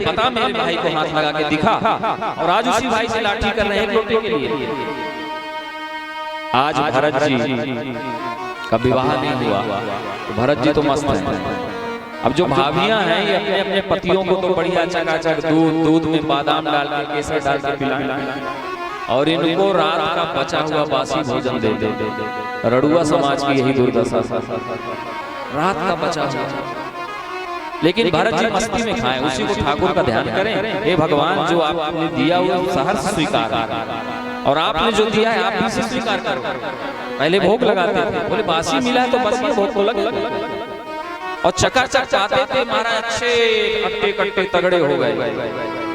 पता मेरे भाई को हाथ लगा के दिखा, और आज उसी भाई से लाठी कर रहे हैं एक लोटे के लिए। आज भरत जी का विवाह नहीं हुआ तो भरत जी तो मस्त हैं। अब जो भाभियां हैं ये अपने अपने पतियों को तो बढ़िया चकाचक दूध में बादाम डाल के केसर डाल के पिलाएं, और इनको रात का बचा हुआ बासी भोजन दे दे। रड़ुआ समाज की यही दुर्दशा, रात का बचा हुआ। लेकिन भरत जी मस्ती में खाएं, उसी को ठाकुर का ध्यान करें। हे भगवान, जो आपने दिया वो सहर्ष स्वीकार, और आपने जो दिया है आप भी स्वीकार करो। पहले भोग लगाते थे, बोले बासी मिला है तो बस ये भोग को लगे, और चकाचक चाहते थे महाराज अच्छे कट्टे कट्टे तगड़े हो गए।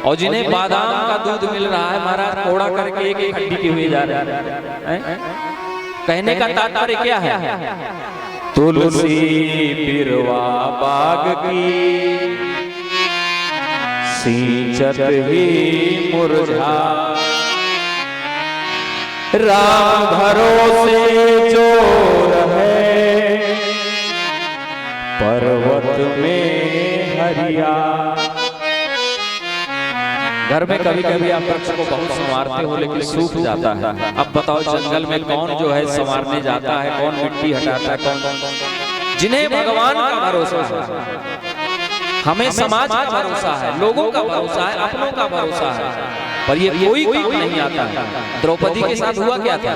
और जिन्हें बादाम का दूध मिल रहा है महाराज कोड़ा करके एक एक हड्डी के हुए जा रहे हैं। कहने का तात्पर्य क्या है? तुलसी पिरवा बाग की सींचत ही मुरझा, राम भरोसे जो रहे पर्वत में हरिया। घर में कभी कभी आप वृक्ष को बहुत संवारते हो लेकिन सूख जाता है। अब बताओ जंगल में कौन जो है संवारने जाता है, कौन मिट्टी हटाता है, कौन? जिन्हें भगवान का भरोसा है, हमें समाज का भरोसा है, लोगों का भरोसा है, अपनों का भरोसा है, पर ये कोई काम नहीं आता है। द्रौपदी के साथ हुआ क्या था?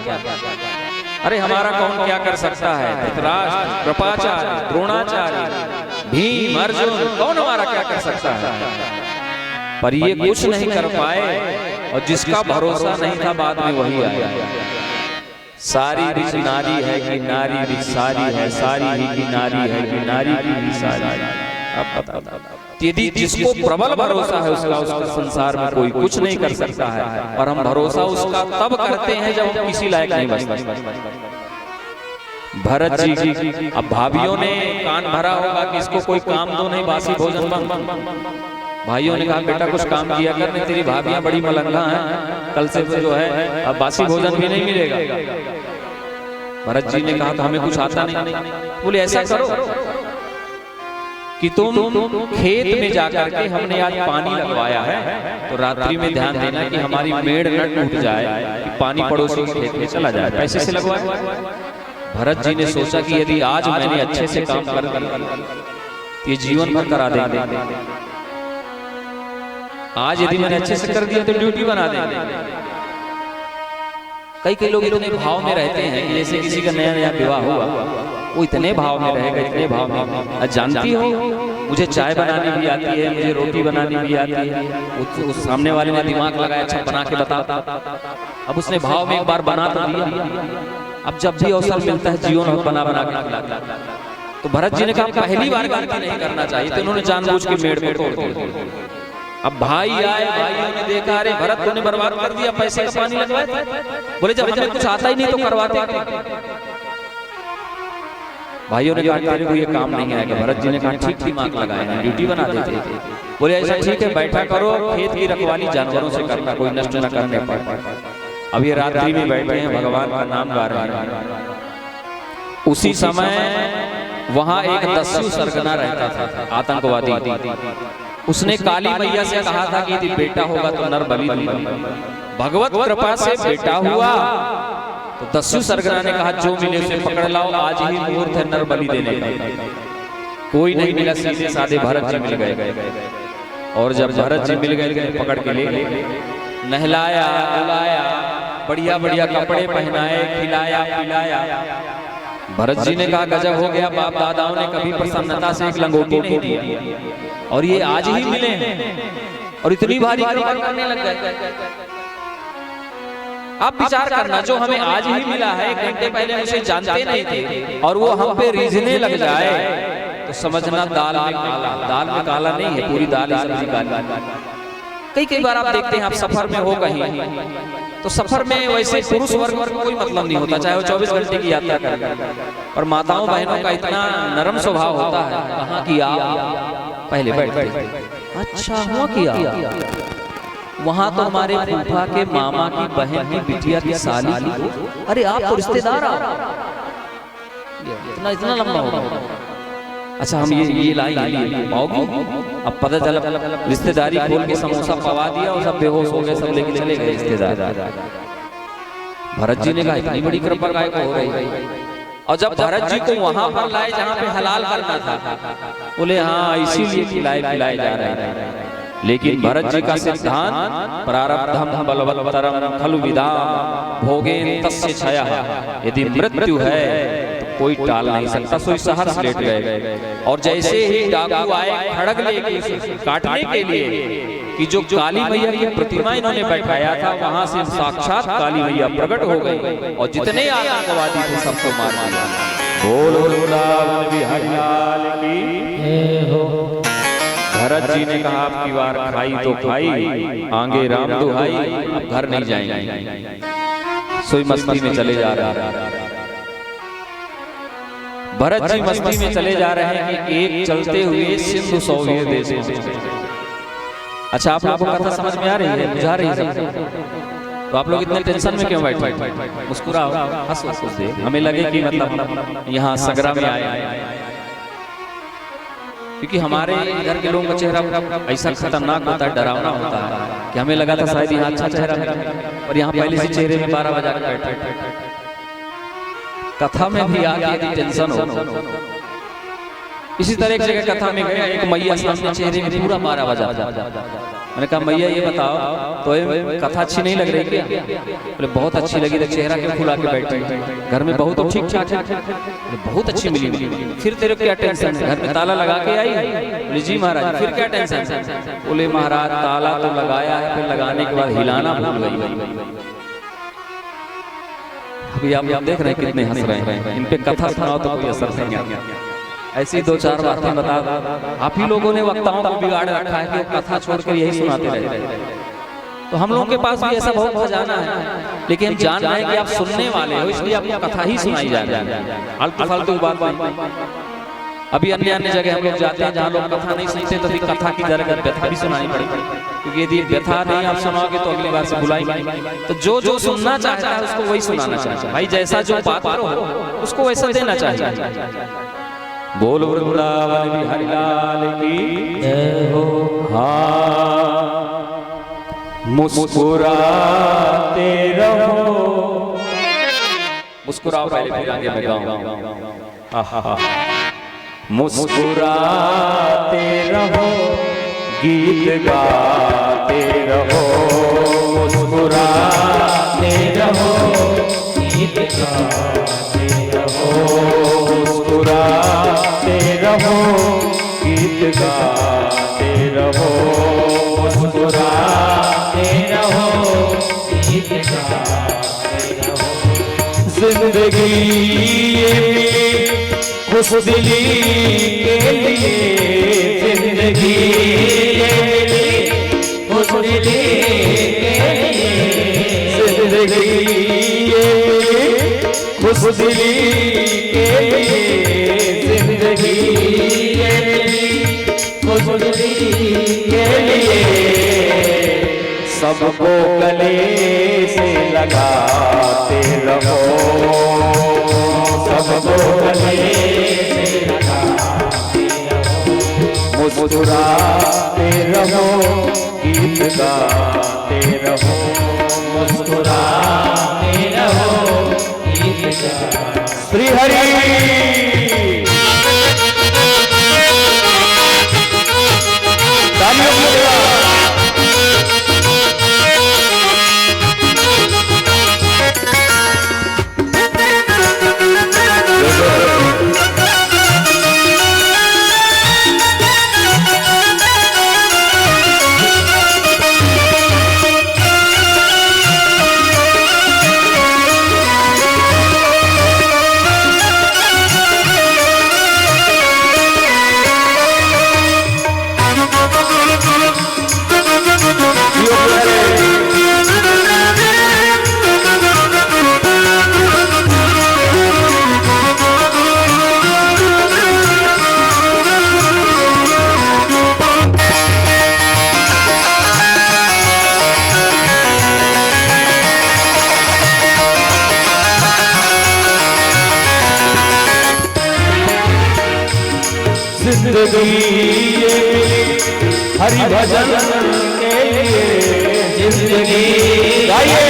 अरे हमारा कौन क्या कर सकता है? धृतराष्ट्र, कृपाचार्य, द्रोणाचार्य, भीम, अर्जुन, कौन हमारा क्या कर सकता है? पर ये कुछ नहीं कर पाए, और जिसका भरोसा नहीं था बाद में वही आया। सारी रिच नारी है कि नारी रिच सारी है, सारी ही की नारी है कि नारी की ही सारी है। अब बता, यदि जिसको प्रबल भरोसा है उसका संसार में कोई कुछ नहीं कर सकता है, और हम भरोसा उसका तब करते हैं जब हम किसी लायक नहीं बचते। भरत जी, अब भाभियों ने कान भरा होगा कि इसको कोई काम दो, नहीं बासी भोजन बंद। भाइयों ने कहा बेटा कुछ काम किया कर, नहीं तेरी भाभियां बड़ी मलंगा हैं, कल से जो है अब बासी भोजन भी नहीं मिलेगा। भरत जी ने कहा तो हमें कुछ आता नहीं। बोले ऐसा करो कि तुम खेत में जाकर के, हमने आज पानी लगवाया है तो रात्रि में ध्यान देना कि हमारी मेड़ न टूट जाए, कि पानी पड़ोसी के खेत में चला जाए। पैसे से लगवाया। भरत जी ने सोचा कि यदि आज मैंने अच्छे से काम कर दिया ये जीवन भर करा देंगे, आज यदि मैंने अच्छे से कर दिया तो ड्यूटी बना देंगे। कई लोग इतने भाव में रहते हैं कि जैसे किसी का नया नया विवाह हुआ, वो इतने भाव में रहेगा, इतने भाव में। जानती हो मुझे चाय बनानी भी आती है, मुझे रोटी बनानी भी आती है। उस सामने वाले ने दिमाग लगाया, अच्छा बना के बता। अब उसने भाव में एक बार बना तो दिया, अब जब भी अवसर मिलता है जीवन बना बना के खिलाता। तो भरत जी ने कहा पहली बार गलती नहीं करना चाहिए, तो उन्होंने जानबूझ के मेड़ को तोड़ दिया। अब भाई आए, भाइयों ने देखा अरे भरत तूने बर्बाद कर दिया, पैसे का पानी लगवाए। बोले जब हमें कुछ आता ही नहीं तो करवाते। भाइयों ने कहा तेरे को ये काम नहीं आएगा। भरत जी ने कहा ठीक दिमाग लगाया, ड्यूटी बना देते। बोले ऐसा ठीक है, बैठा करो, खेत की रखवाली जानवरों से करना, कोई नष्ट न करने पाए। अब ये रात्रि में बैठे हैं, भगवान का नाम गा रहे हैं। उसी समय वहां एक दस्यु सरगना रहता था, आतंकवादी। उसने काली मैया से कहा था कि यदि बेटा होगा तो नर बलि दूंगा। भगवत कृपा से बेटा हुआ तो दस्यु सरगना ने कहा जो मिले उसे पकड़ लाओ, आज ही मुहूर्त है नर बलि देने का। कोई नहीं मिला, सीधे साधे भरत जी मिल गए। और जब भरत जी मिल गए पकड़ के ले नहलाया, बुलाया, बढ़िया बढ़िया कपड़े पहनाए, खिलाया पिलाया। भरत जी ने कहा गजब हो गया, बाप दादाओं ने कभी प्रसन्नता से एक लंगोटी नहीं दिया, और ये आज ही मिले और इतनी भारी कृपा करने लग गए। आप विचार करना, जो हमें आज ही मिला है, 1 घंटे पहले उसे जानते नहीं थे, और वो हम पे रीझने लग जाए तो समझना दाल में काला नहीं है, पूरी दाल सब्जी काली। कई बार आप देखते हैं, आप सफर में हो कहीं, तो सफर में वैसे पुरुष वर्ग को कोई मतलब नहीं होता, चाहे वो 24 घंटे की यात्रा करे, और माताओं बहनों का इतना नरम स्वभाव होता है। कहाँ की पहले बैठ, अच्छा हुआ किया, वहाँ तो हमारे फूफा के मामा की बहन की बिटिया की साली की, अरे आप तो रिश्तेदार, इतना लंबा होगा। अच्छा हम ये लाई पाओगी। अब पता चला रिश्तेदारी खोल के समोसा पवा दिया और सब बेहोश हो गए, सब लेके चले गए रिश्तेदार। भरत जी ने कहा इतनी बड़ी कृपा गाय को हो रही। और जब भरत जी को वहां पर लाए जहां पे हलाल करना था, बोले हाँ इसीलिए खिलाए जा रहे हैं। लेकिन भरत जी का सिद्धांत प्रारब्धम बलवत्तरम खलु विदाम भोगेन तस्य क्षयः, यदि मृत्यु है तो कोई टाल नहीं सकता। सोई सहर्ष लेट गए और जैसे ही डाकू आए खड़ग लेके काटने के लिए कि जो काली मैया की प्रतिमा इन्होंने बैठाया था वहां से साक्षात काली मैया प्रकट हो गई और जितने आतंकवादी थे सबको मार दिया। बोलो वृंदावन बिहारी लाल की हो। भरत जी ने कहा आपकी बार खाई तो खाई, आगे राम दुहाई, अब घर नहीं जाएंगे। सोई मस्ती में चले जा रहा है। भरत जी मस्ती में चले जा रहे हैं कि एक चलते हुए सिंधु सौवीर देश। अच्छा आप लोगों को कथा समझ में आ रही है, बुझा रही है? तो आप लोग इतने टेंशन में क्यों बैठे? मुस्कुराओ, हंस दे। हमें लगे कि मतलब यहाँ सगरा में आए, क्योंकि हमारे इधर के लोगों का चेहरा ऐसा खतरनाक होता है, डरावना होता है कि हमें लगा था शायद यहाँ अच्छा चेहरा है और यहाँ पहले से चेहरे में 12 बजा के बैठे। कथा में भी आगे टेंशन हो। इसी तरह एक जगह कथा में गया, एक मैया सामने चेहरे में पूरा 12 बजा। मैंने कहा मैया ये बताओ तो कथा अच्छी नहीं लग रही क्या? बोले बहुत अच्छी लगी, तो चेहरा क्यों फुला के बैठे? घर में बहुत ठीक ठाक है, बहुत अच्छी मिली। फिर तेरे क्या टेंशन है? घर में ताला लगा के आई? बोले जी महाराज। फिर क्या टेंशन है? बोले महाराज ताला तो लगाया है, फिर लगाने के बाद हिलाना भूल गई। अभी आप देख रहे हैं कितने हंस रहे हैं। इन पे कथा सुनाओ तो कोई असर नहीं आता। ऐसी 2-4 बातें बता आप ही लोगों ने वक्ताओं को बिगाड़ रखा है कि वो कथा छोड़कर यही सुनाते रहते हैं। तो हम लोगों के पास भी ऐसा बहुत खजाना है, लेकिन हम जान रहे हैं कि आप सुनने वाले हो, इसलिए आपको कथा ही सुनाई जा रही है, आलतू फालतू बात नहीं। अभी अन्य जगह हम लोग जाते हैं जहाँ लोग कथा नहीं सुनते, तो फिर कथा की जगह व्यथा भी सुनानी पड़ेगी, क्योंकि यदि व्यथा नहीं आप सुनाओगे तो अगली बार से बुलाएंगे। तो जो सुनना चाहता है उसको वही सुनाना चाहिए भाई, जैसा जो पात्र हो उसको वैसा देना चाहिए। बोल वृंदावन बिहारी लाल की जय हो। हाँ मुस्कुराते रहो, मुस्कुराओ पहले फिर आगे मैं गाऊं। मुस्कुराते रहो, गीत गाते रहो, मुस्कुराते रहो, गीत गाते रहो, मुस्कुराते रहो, गीत गाते रहो, मुस्कुराते रहो, गीत गाते रहो। जिंदगी खुशदिली के लिए, जिंदगी खुशदिली के लिए, जिंदगी खुशदिली के लिए, जिंदगी खुशदिली के लिए, सबको गले से लगाते रहो, सबको गले से लगाते रहो, मुस्कुराते रहो, गीत गाते रहो, मुस्कुराते रहो, गीत गाते। श्री हरि तालियों की जिंदगी ये हरि भजन के लिए, जिंदगी गाइए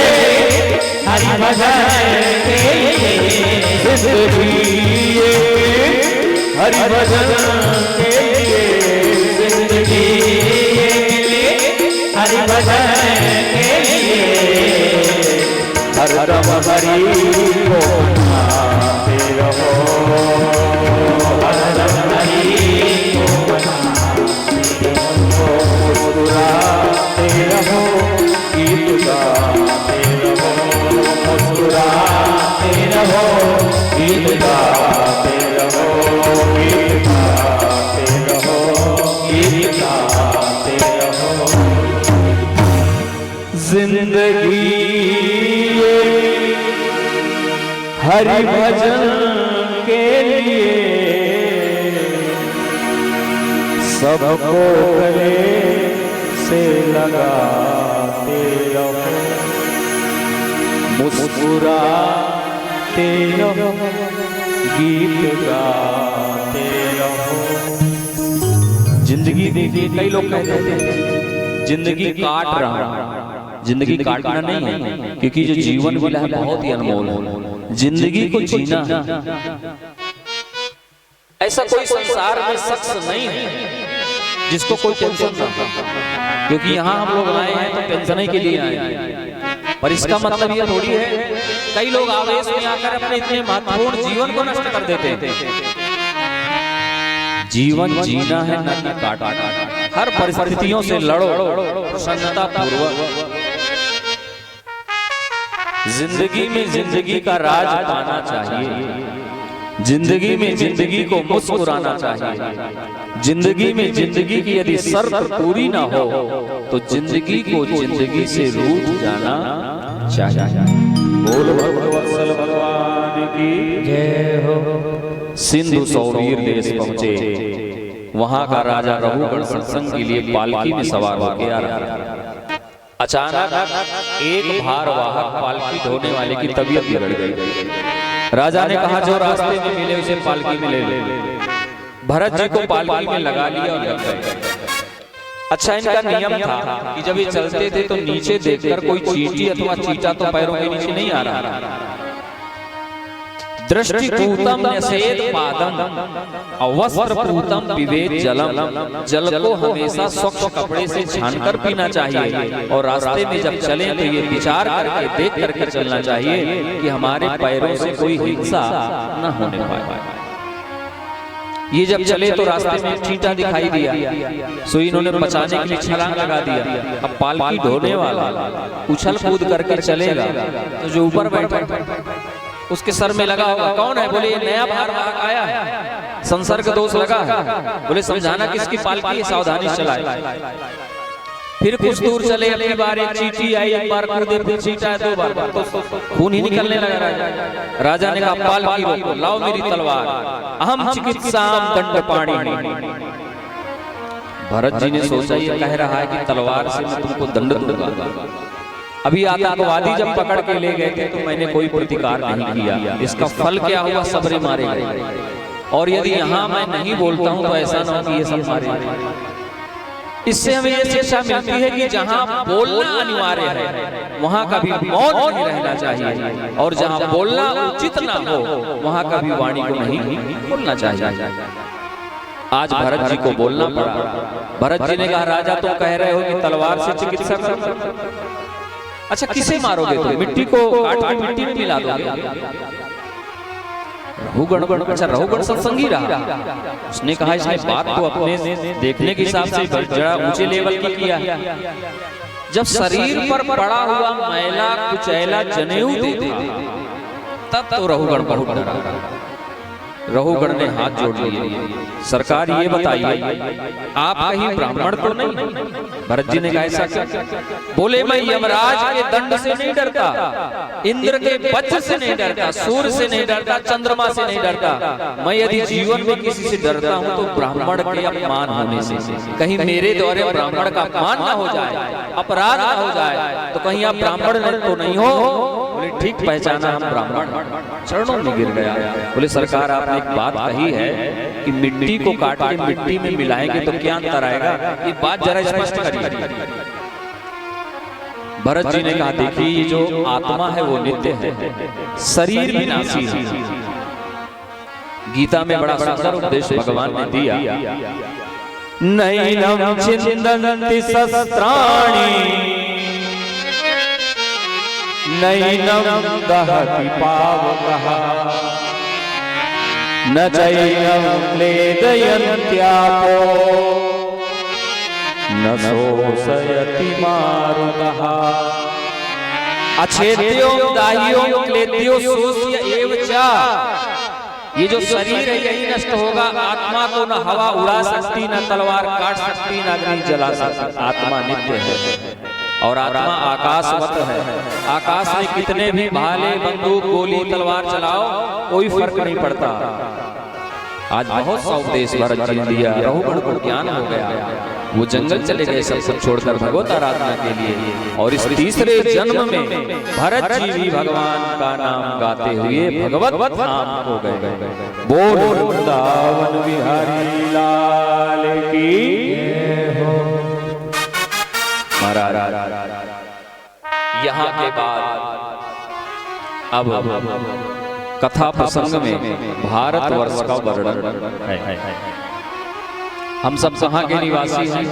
हरि भजन के लिए, जिंदगी ये हरि भजन के लिए, जिंदगी हरि भजन के लिए, हरदम हरि को मनाते रहो, हरदम हरि को मनाते रहो, मुस्कुराते रहो, गीत गाते रहो, मुस्कुराते रहो, गीत गाते रहो, गीत गाते रहो, गीत गाते रहो। जिंदगी हरि भजन के लिए, सबको गले से लगाते रहो, मुस्कुराते रहो, गीत गाते रहो। जिंदगी देखिए, कई लोग कहते हैं जिंदगी काट रहा, जिंदगी काटना नहीं है, क्योंकि जो जीवन मिला है बहुत ही अनमोल है। जिंदगी को जीना, ऐसा कोई संसार में शख्स नहीं है जिसको कोई टेंशन ना हो, क्योंकि यहाँ हम लोग आए हैं तो टेंशन के लिए आए हैं। पर इसका मतलब ये थोड़ी है, कई लोग आवेश में आकर अपने इतने महत्वपूर्ण जीवन को नष्ट कर देते हैं। जीवन जीना है न कि काटना। हर परिस्थितियों से लड़ो प्रसन्नता पूर्वक। जिंदगी में जिंदगी का राज पाना चाहिए, जिंदगी में जिंदगी को मुस्कुराना चाहिए। जिंदगी में जिंदगी की यदि शर्त पूरी ना हो तो जिंदगी को जिंदगी से रूठ जाना चाहिए। बोल भगवत्सल भगवान की जय हो। सिंधु सौवीर देश पहुंचे, वहां का राजा रघुगण सत्संग के लिए पालकी में सवार होकर आ रहा था। अचानक एक भारवाहक पालकी ढोने वाले की तबीयत बिगड़ गई। राजा ने कहा जो रास्ते में मिले उसे पालकी में ले ले। भरत जी को पालकी में लगा लिया और लग गए। अच्छा, इनका नियम था कि जब ये चलते थे तो नीचे देखकर कोई चींटी अथवा चींटा तो पैरों के नीचे नहीं आ रहा। दृष्टिपूतम न्यसेत पादम अवस्त्रपूतम पिबेत जलम। जल को हमेशा स्वच्छ कपड़े से छानकर पीना चाहिए और रास्ते में जब चले तो ये विचार करके देख करके चलना चाहिए कि हमारे पैरों से कोई हिंसा न होने पाए। ये जब चले तो रास्ते में एक चींटा दिखाई दिया, सो इन्होंने बचाने के लिए छलांग लगा दिया। अब पालकी ढोने वाला उछल कूद करके चलेगा तो जो ऊपर बैठा उसके सर में लगा होगा, कौन है? बोले ये नया भारवाहक आया है, संसर्ग दोष लगा है। बोले समझाना किसकी पालकी है, सावधानी से चलाए। फिर कुछ दूर चले, अगली बार एक चींटी आई, एक बार कूदे, फिर चींटा दो बार, तो खून ही निकलने लगा। राजा ने कहा पालकी रोको, लाओ मेरी तलवार, अहम चिकित्साम दंडपाणि। भरत जी ने सोचा ये कह रहा है कि तलवार से मैं तुमको दंड दूंगा। अभी आतंकवादी जब पकड़ के ले गए थे तो मैंने कोई प्रतिकार नहीं किया, इसका फल क्या हुआ? सबरे मारे गए। और यदि यहाँ मैं नहीं बोलता हूँ तो ऐसा ना हो कि ये सब मारे गए। इससे हमें ये शिक्षा मिलती है कि जहाँ बोलना अनिवार्य है वहाँ कभी मौन नहीं रहना चाहिए, और जहाँ बोलना उचित ना हो वहाँ कभी वाणी को नहीं बोलना चाहिए। आज भरत जी को बोलना पड़ा। भरत जी ने कहा राजा तुम कह रहे हो कि तलवार से चिकित्सा करो। अच्छा, किसे मारोगे? तो मिट्टी को काट के मिट्टी में मिला दोगे? रघुगण, अच्छा रघुगण सत्संगी रहा। उसने कहा इसने बात को अपने देखने के हिसाब से जरा ऊंचे लेवल की किया। जब शरीर पर पड़ा हुआ मैला कुचैला जनेऊ देखा तब तो रघुगण बहुत डरा। रघुगण ने हाथ जोड़ लिए, सरकार ये बताइए आप कहीं ब्राह्मण तो नहीं? भरत जी ने कहा ऐसा क्या? बोले मैं यमराज के दंड से नहीं डरता, इंद्र के वज्र से नहीं डरता, सूर्य से नहीं डरता, चंद्रमा से नहीं डरता। मैं यदि जीवन में किसी से डरता हूँ तो ब्राह्मण के अपमान होने से। कहीं मेरे द्वारा ब्राह्मण का अपमान ना हो जाए, अपराध ना हो जाए, तो कहीं आप ब्राह्मण तो नहीं हो? बोले ठीक पहचाना, हम ब्राह्मण, चरणों में गिर गया। बोले सरकार आपने एक बात कही है कि मिट्टी को काट के मिट्टी में मिलाएंगे तो क्या अंतर आएगा, ये बात जरा स्पष्ट करिए। भरत जी ने कहा देखिए ये जो आत्मा है वो नित्य है, शरीर विनाशी है। गीता में बड़ा सुंदर उपदेश भगवान ने दिया, नैनं छिन्दन्ति शस्त्राणि नैनं दहति पावकः न चैनं क्लेदयन्त्यापो न शोषयति मारुतः। अच्छेद्यो दाह्यो क्लेद्यो शोष्य एव च। ये जो शरीर है यही नष्ट होगा, आत्मा को न हवा उड़ा सकती, न तलवार काट सकती, न अग्नि जला सकती। आत्मा नित्य है और आत्मा आकाशवत है। आकाश में कितने भी भाले बंदूक गोली तलवार चलाओ कोई फर्क नहीं पड़ता। आज बहुत सा उपदेश भरत जी ने दिया, रघुगण को ज्ञान हो गया, वो जंगल चले गए सब सब छोड़कर भगवत आराधना के लिए। और इस तीसरे जन्म में भरत जी भी भगवान का नाम गाते हुए भगवत धाम को गए। बोल वृंदावन बिहारी लाल की हो। महाराज यहाँ के बाद अब कथा प्रसंग में भारतवर्ष का वर्णन है। हम सब कहाँ के निवासी हैं?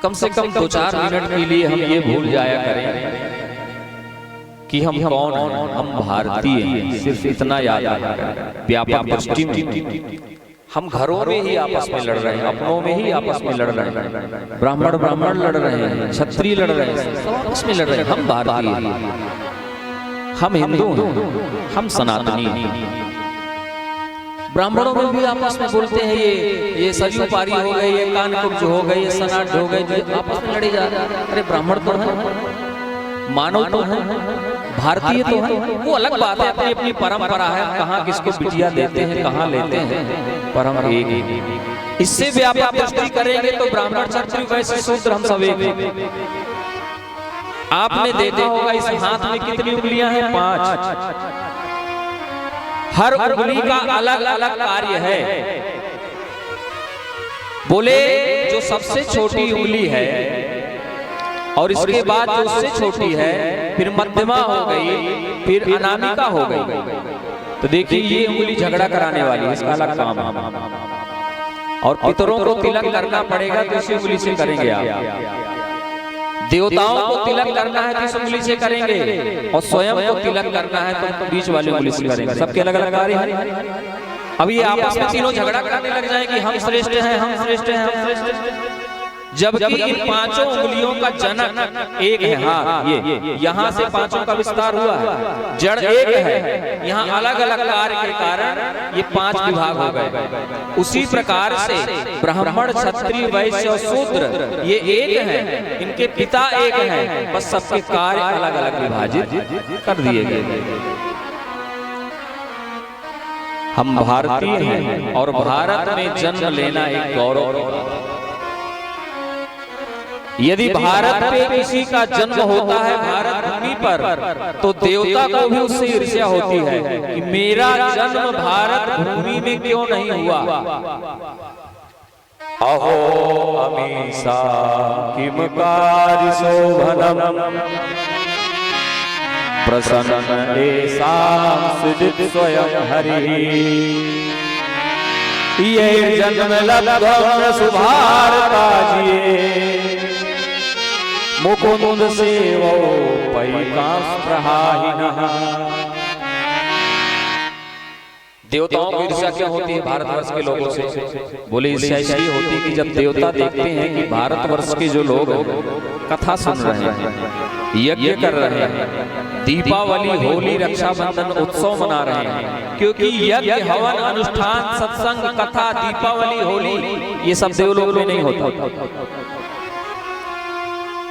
कम से कम 2-4 मिनट के लिए हम ये भूल जाया करें कि हम कौन हैं। हम भारतीय हैं, सिर्फ इतना याद करें। व्यापक दृष्टि में हम घरों में ही आपस में लड़ रहे हैं, अपनों में ही आपस में लड़ रहे हैं। ब्राह्मण लड़ रहे हैं, क्षत्रिय लड़ रहे हैं, सब आपस में लड़ रहे हैं। हम भारतीय हैं, हम हिंदू हैं, हम सनातनी हैं। ब्राह्मणों में भी आपस में बोलते हैं ये सरयू पारी हो गए, ये कानकुब्ज हो गए, ये सनाट हो गए, जो आपस में लड़े जा रहे हैं। अरे ब्राह्मण तो है, मानव तो है, भारतीय तो है, वो अलग बात है, अपनी अपनी परंपरा है, कहाँ किसको बिटिया देते हैं, कहाँ लेते हैं, पर हम एक ही। इससे व्यापक दृष्टि करेंगे तो ब्राह्मण क्षत्रिय वैश्य शूद्र हम सब एक हैं। आपने देखा होगा इस हाथ में कितनी उंगलियां हैं? 5। हर उंगली का अलग अलग कार्य है। बोले जो सबसे छोटी उंगली है और इसके बाद जो उससे छोटी है, फिर मध्यमा हो गई, फिर अनामिका हो गई, तो देखिए ये उंगली झगड़ा कराने वाली है, इसका अलग काम है। और पितरों को तिलक करना पड़ेगा तो इसी उंगली से करेंगे आप। देवताओं को तिलक करना है तो इस उंगली से करेंगे, और स्वयं को तिलक करना है तो बीच वाली उंगली से करेंगे। सबके अलग अलग कार्य हैं। अब ये आपस में तीनों झगड़ा करने लग जाए कि हम श्रेष्ठ हैं, हम श्रेष्ठ हैं, हम श्रेष्ठ हैं, जबकि इन 5 उंगलियों का जनक एक है। हाँ, ये यहाँ से 5 का विस्तार हुआ है, जड़ एक है, यहाँ अलग अलग कार्य के कारण ये 5 विभाग हो गए। उसी प्रकार से ब्राह्मण क्षत्रिय वैश्य और शूद्र ये एक हैं, इनके पिता एक हैं, बस सबके कार्य अलग अलग विभाजित कर दिए गए। हम भारतीय हैं और भारत में जन्म लेना एक गौरव की बात है। यदि भारत पे किसी का जन्म होता है भारत भूमि पर, तो देवता को भी उससे ईर्ष्या होती है कि मेरा जन्म भारत भूमि में क्यों नहीं हुआ। अहो अमीसा किम कार्य शोभनम प्रसन्न एसाम सृजित स्वयं हरि। ये जन्म लब्धम सुभारताजिए मुकुंद सेवो पैकांस प्रहाहिनः। देवताओं की ईर्ष्या क्या होती है भारतवर्ष के लोगों से? बोले ईर्ष्या इसलिए होती है कि जब देवता देखते हैं कि भारतवर्ष के जो लोग कथा सुन रहे हैं, यज्ञ कर रहे हैं, दीपावली होली रक्षाबंधन उत्सव मना रहे हैं, क्योंकि यज्ञ हवन अनुष्ठान सत्संग कथा दीपावली होली ये सब देवलोक में नहीं होता।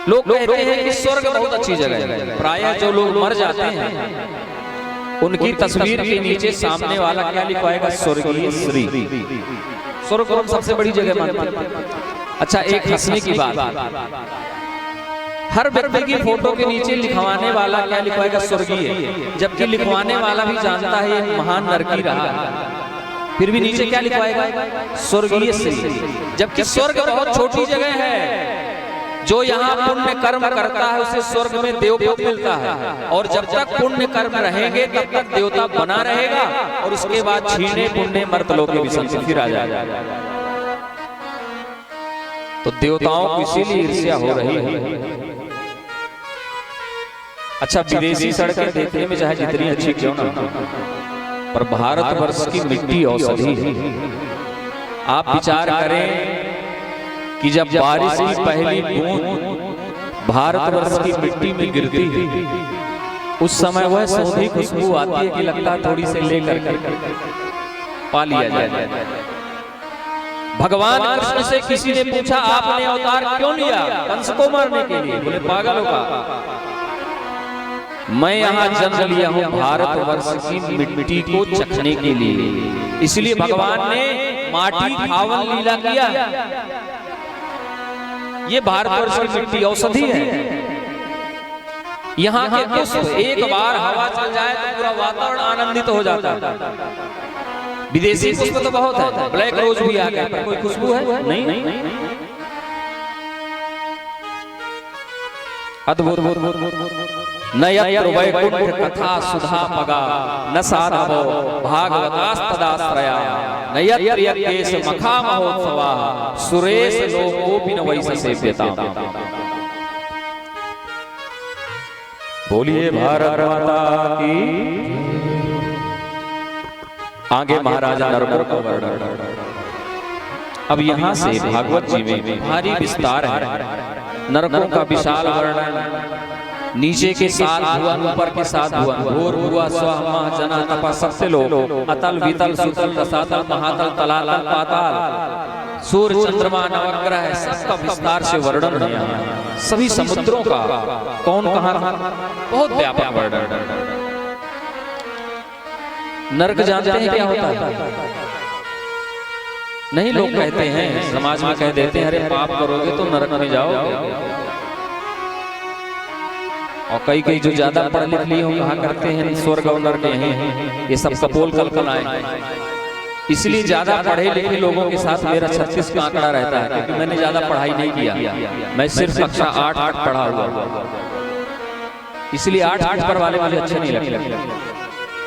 लोग कहते हैं कि स्वर्ग बहुत अच्छी जगह है। प्रायः जो लोग मर जाते हैं उनकी तस्वीर के नीचे सामने वाला क्या लिखवाएगा? स्वर्गीय श्री। स्वर्ग को हम सबसे बड़ी जगह मानते हैं। अच्छा, एक हंसने की बात, हर व्यक्ति की फोटो के नीचे लिखवाने वाला क्या लिखवाएगा? स्वर्गीय, जबकि लिखवाने वाला भी जानता है ये महान नरकी रहा, फिर भी नीचे क्या लिखवाएगा? स्वर्गीय श्री। जबकि स्वर्ग बहुत छोटी जगह है, जो यहाँ पुण्य कर्म करता है उसे स्वर्ग में देवपद मिलता है, और जब तक पुण्य कर्म रहेंगे तब तक देवता बना रहेगा, और उसके बाद छीने पुण्य मर्तलोक के विषम से फिर आ जाएगा। तो देवताओं को इसीलिए ईर्ष्या हो रही है। अच्छा, विदेशी सड़कें देखने में चाहे जितनी अच्छी क्यों ना, पर भारतवर्ष की मिट्टी औषधि है। आप विचार करें कि जब बारिश की पहली बूंद भारतवर्ष की मिट्टी में गिरती है, उस समय वह सौंधी खुशबू आती है कि लगता थोड़ी से लेकर पा लिया जाए। भगवान कृष्ण से किसी ने पूछा, आपने अवतार क्यों लिया? कंस को मारने के लिए? बोले पागल होगा, मैं यहाँ जन्म लिया हूँ भारतवर्ष की मिट्टी को चखने के लिए। इसलिए भगवान ने माटी खावन लीला किया। ये भारतवर्ष की मिट्टी औषधि है। यहाँ के पुष्प एक बार हवा चल जाए तो पूरा वातावरण आनंदित हो जाता है। विदेशी पुष्प तो बहुत है, ब्लैक रोज भी आ गया, पर कोई खुशबू है नहीं। अद्भुत। नयत्र वैकुंठ कथा सुधा पगा न साधवो भागवतास्तदाश्रया नयत्र यज्ञेश मखा महोत्सवा सुरेश लोकोपि न वैसे सेव्यता। बोलिए भारत माता की। आगे महाराजा नरकों का वर्णन। अब यहाँ से भागवत जी में भारी विस्तार है। नरकों का विशाल वर्णन, नीचे के साथ भुवन, ऊपर के साथ भुवन, घोर भुआ स्व मह जना तपा सत्य लोक, अतल वितल सुतल रसातल महातल तलातल पाताल, सूर्य चंद्रमा नवग्रह, सबका विस्तार से वर्णन है। सभी समुद्रों का कौन कहाँ, बहुत व्यापक वर्णन। नरक जानते हैं क्या होता है? नहीं, लोग कहते हैं, समाज में कह देते हैं, अरे पाप करोगे तो नरक में जाओगे। और कई जो ज्यादा पढ़ लिख लिए हो कहा करते हैं स्वर्ग और नरक यहीं हैं। ये सब कपोल कल्पनाएं। इसलिए ज्यादा पढ़े लिखे लोगों के साथ मेरा 36 का आंकड़ा रहता है, क्योंकि मैंने ज्यादा पढ़ाई नहीं किया, मैं सिर्फ कक्षा 8 पढ़ा हुआ, इसलिए 8 पर वाले मुझे अच्छे नहीं लगते,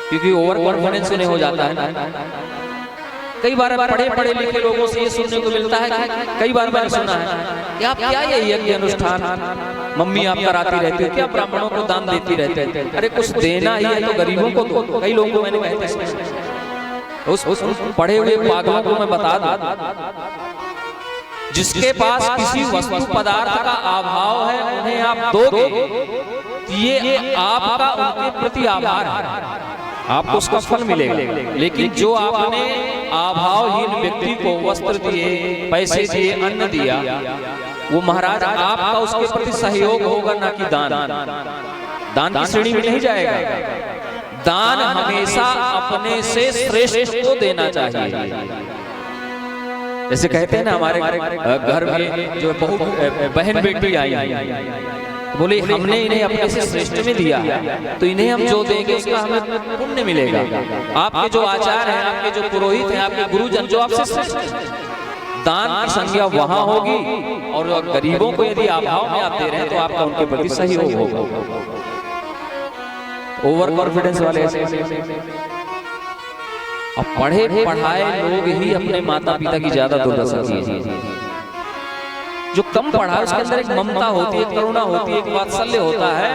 क्योंकि ओवर कॉन्फिडेंस उन्हें हो जाता है। कई बार पढ़े लिखे लोगों से ये सुनने को मिलता है, कई बार मैंने सुना है कि आप क्या ये यज्ञ अनुष्ठान मम्मी आप कराती रहती हो, क्या ब्राह्मणों को दान देती रहते हैं? अरे कुछ देना ही है तो गरीबों को दो। कई लोगों को मैंने कहते उस पढ़े हुए पागलों को मैं बता दूं, जिसके पास किसी वस्तु पदार्थ का अभाव है उन्हें आप दोगे, ये आपका उनके प्रति आभार है, आपको उसका फल मिलेगा। लेकिन जो आपने अभावहीन व्यक्ति को वस्त्र दिए, पैसे दिए, अन्न दिया, वो महाराज आपका उसके प्रति सहयोग होगा, ना कि दान। दान की श्रेणी में नहीं जाएगा। दान हमेशा अपने से श्रेष्ठ को देना चाहिए। जैसे कहते हैं ना, हमारे घर में जो बहन बेटी आई, बोले हमने इन्हें अपने से श्रेष्ठ में दिया, तो इन्हें हम जो देंगे उसका हमें पुण्य मिलेगा। आपके जो आचार्य हैं, आपके जो पुरोहित हैं, आपके गुरुजन जो आपसे श्रेष्ठ, दान की संज्ञा वहां होगी। और गरीबों को यदि अभाव में आप दे रहे हैं तो आपका उनके प्रति सहयोग होगा। ओवर कॉन्फिडेंस वाले ऐसे। अब पढ़े पढ़ाए लोग ही अपने माता पिता की ज्यादा दुर्दशा की। जो कम पढ़ा है उसके अंदर एक ममता होती है, करुणा होती है, एक वात्सल्य होता है,